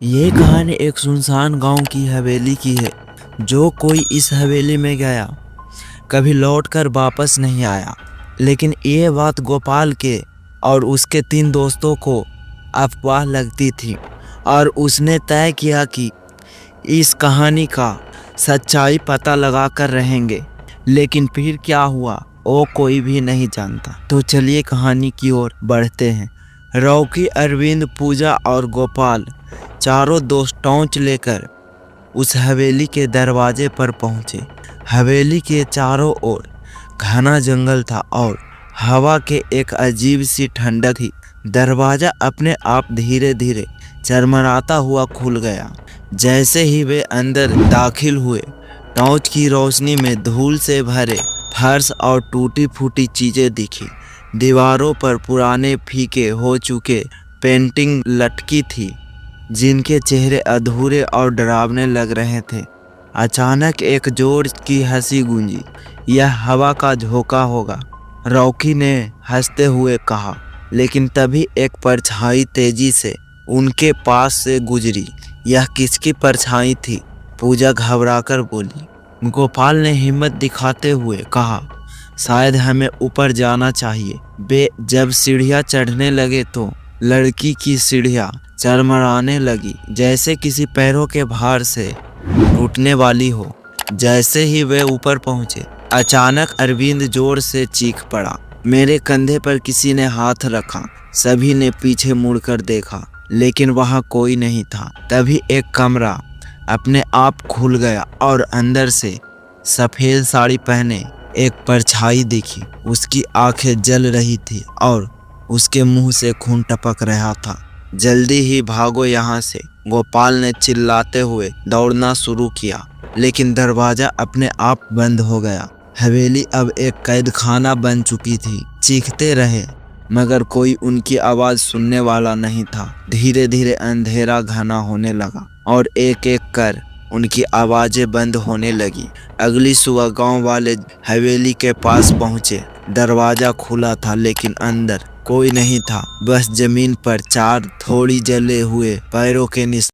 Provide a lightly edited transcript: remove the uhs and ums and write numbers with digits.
ये कहानी एक सुनसान गांव की हवेली की है। जो कोई इस हवेली में गया कभी लौटकर वापस नहीं आया। लेकिन ये बात गोपाल के और उसके 3 दोस्तों को अफवाह लगती थी और उसने तय किया कि इस कहानी का सच्चाई पता लगा कर रहेंगे। लेकिन फिर क्या हुआ वो कोई भी नहीं जानता। तो चलिए कहानी की ओर बढ़ते हैं। रॉकी, अरविंद, पूजा और गोपाल चारों दोस्त टॉर्च लेकर उस हवेली के दरवाजे पर पहुंचे। हवेली के चारों ओर घना जंगल था और हवा के एक अजीब सी ठंडक थी। दरवाजा अपने आप धीरे धीरे चरमराता हुआ खुल गया। जैसे ही वे अंदर दाखिल हुए, टॉर्च की रोशनी में धूल से भरे फर्श और टूटी फूटी चीजें दिखी। दीवारों पर पुराने फीके हो चुके पेंटिंग लटकी थी, जिनके चेहरे अधूरे और डरावने लग रहे थे। अचानक एक जोर की हंसी गूंजी। यह हवा का झोंका होगा, रॉकी ने हंसते हुए कहा। लेकिन तभी एक परछाई तेजी से उनके पास से गुजरी। यह किसकी परछाई थी? पूजा घबराकर बोली। गोपाल ने हिम्मत दिखाते हुए कहा, शायद हमें ऊपर जाना चाहिए। वे जब सीढ़ियां चढ़ने लगे तो लड़की की सीढ़ियां चरमराने लगी, जैसे किसी पैरों के भार से टूटने वाली हो। जैसे ही वे ऊपर पहुंचे, अचानक अरविंद जोर से चीख पड़ा। मेरे कंधे पर किसी ने हाथ रखा। सभी ने पीछे मुड़कर देखा, लेकिन वहां कोई नहीं था। तभी एक कमरा अपने आप खुल गया और अंदर से सफेद साड़ी पहने एक परछाई दिखी। उसकी आंखें जल रही थी और उसके मुंह से खून टपक रहा था। जल्दी ही भागो यहाँ से, गोपाल ने चिल्लाते हुए दौड़ना शुरू किया। लेकिन दरवाजा अपने आप बंद हो गया। हवेली अब एक कैद खाना बन चुकी थी। चीखते रहे मगर कोई उनकी आवाज सुनने वाला नहीं था। धीरे धीरे अंधेरा घना होने लगा और एक एक कर उनकी आवाजें बंद होने लगी। अगली सुबह गांव वाले हवेली के पास पहुंचे। दरवाजा खुला था लेकिन अंदर कोई नहीं था। बस जमीन पर 4 थोड़ी जले हुए पैरों के निशान।